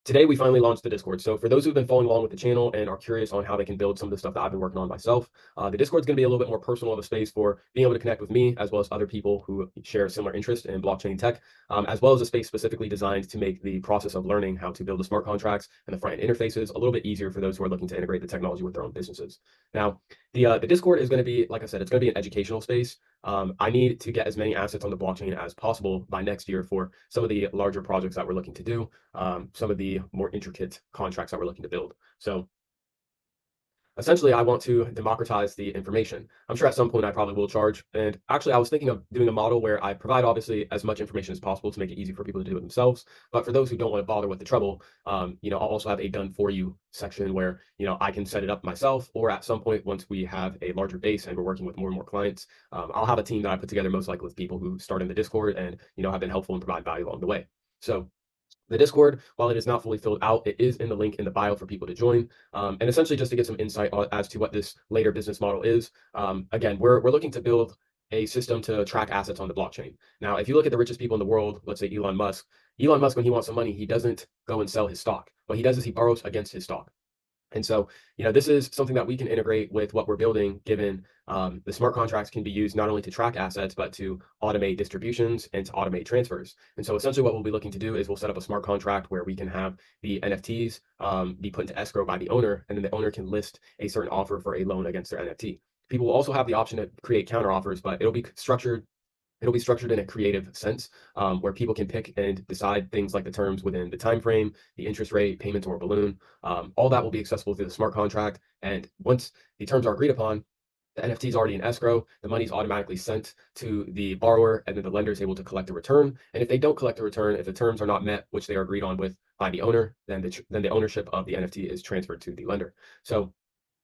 Today we finally launched the Discord. So for those who've been following along with the channel and are curious on how they can build some of the stuff that I've been working on myself, the Discord is going to be a little bit more personal of a space for being able to connect with me as well as other people who share similar interest in blockchain tech, as well as a space specifically designed to make the process of learning how to build the smart contracts and the front end interfaces a little bit easier for those who are looking to integrate the technology with their own businesses. Now, the Discord is going to be, like I said, it's going to be an educational space. I need to get as many assets on the blockchain as possible by next year for some of the larger projects that we're looking to do, some of the more intricate contracts that we're looking to build. So essentially, I want to democratize the information. I'm sure at some point I probably will charge. And actually, I was thinking of doing a model where I provide obviously as much information as possible to make it easy for people to do it themselves. But for those who don't want to bother with the trouble, I'll also have a done for you section where, I can set it up myself, or at some point, once we have a larger base and we're working with more and more clients, I'll have a team that I put together most likely with people who start in the Discord and, have been helpful and provide value along the way. So the Discord, while it is not fully filled out, it is in the link in the bio for people to join. And essentially, just to get some insight as to what this later business model is. Again, we're looking to build a system to track assets on the blockchain. Now, if you look at the richest people in the world, let's say Elon Musk, when he wants some money, he doesn't go and sell his stock. What he does is he borrows against his stock. And so, this is something that we can integrate with what we're building, given the smart contracts can be used not only to track assets, but to automate distributions and to automate transfers. And so essentially what we'll be looking to do is we'll set up a smart contract where we can have the NFTs be put into escrow by the owner, and then the owner can list a certain offer for a loan against their NFT. People will also have the option to create counter offers, but it'll be structured in a creative sense, where people can pick and decide things like the terms within the time frame, the interest rate, payment or balloon. All that will be accessible through the smart contract. And once the terms are agreed upon, the NFT is already in escrow, the money is automatically sent to the borrower, and then the lender is able to collect a return. And if they don't collect a return, if the terms are not met, which they are agreed on with by the owner, then the ownership of the NFT is transferred to the lender. So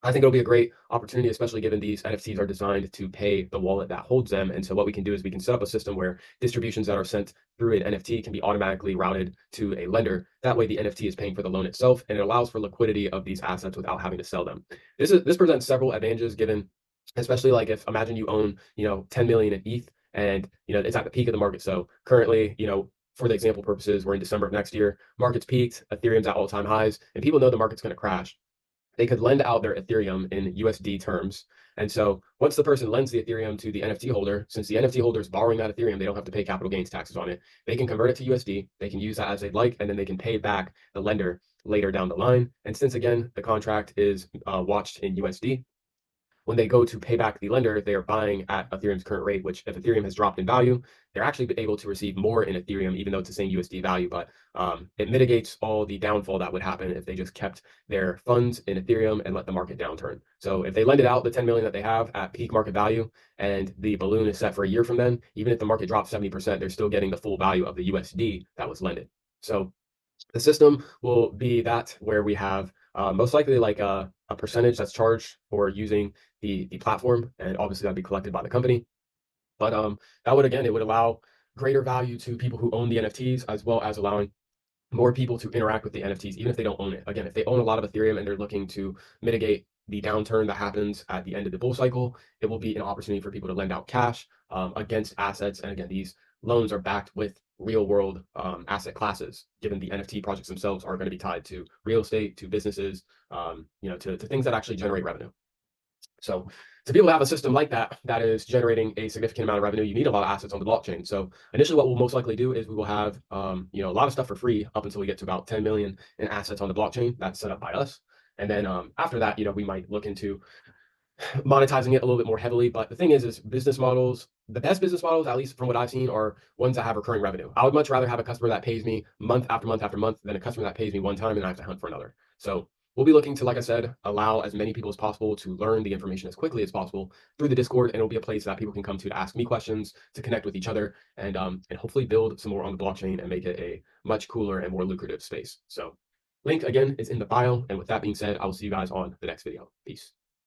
I think it'll be a great opportunity, especially given these NFTs are designed to pay the wallet that holds them. And so what we can do is we can set up a system where distributions that are sent through an NFT can be automatically routed to a lender. That way the NFT is paying for the loan itself, and it allows for liquidity of these assets without having to sell them. This presents several advantages, given especially like if imagine you own, 10 million in ETH, and it's at the peak of the market. So currently, for the example purposes, we're in December of next year, market's peaked, Ethereum's at all-time highs, and people know the market's going to crash. They could lend out their Ethereum in USD terms. And so once the person lends the Ethereum to the NFT holder, since the NFT holder is borrowing that Ethereum, they don't have to pay capital gains taxes on it. They can convert it to USD. They can use that as they'd like, and then they can pay back the lender later down the line. And since, again, the contract is watched in USD, when they go to pay back the lender, they are buying at Ethereum's current rate, which if Ethereum has dropped in value, they're actually able to receive more in Ethereum, even though it's the same USD value. But it mitigates all the downfall that would happen if they just kept their funds in Ethereum and let the market downturn. So if they lend it out, the 10 million that they have at peak market value, and the balloon is set for a year from then, even if the market drops 70%, they're still getting the full value of the USD that was lended. So the system will be that where we have most likely like a percentage that's charged for using the platform, and obviously that'd be collected by the company. But that would, again, it would allow greater value to people who own the NFTs, as well as allowing more people to interact with the NFTs, even if they don't own it. Again, if they own a lot of Ethereum and they're looking to mitigate the downturn that happens at the end of the bull cycle, it will be an opportunity for people to lend out cash against assets. And again, these loans are backed with real world asset classes, given the NFT projects themselves are going to be tied to real estate, to businesses, to things that actually generate revenue. So to be able to have a system like that that is generating a significant amount of revenue, you need a lot of assets on the blockchain. So initially, what we'll most likely do is we will have a lot of stuff for free up until we get to about 10 million in assets on the blockchain. That's set up by us. And then after that, we might look into monetizing it a little bit more heavily. But the thing is business models, the best business models, at least from what I've seen, are ones that have recurring revenue. I would much rather have a customer that pays me month after month after month than a customer that pays me one time and I have to hunt for another. So we'll be looking to, like I said, allow as many people as possible to learn the information as quickly as possible through the Discord, and it'll be a place that people can come to ask me questions, to connect with each other, and hopefully build some more on the blockchain and make it a much cooler and more lucrative space. So link again is in the bio. And with that being said, I will see you guys on the next video. Peace.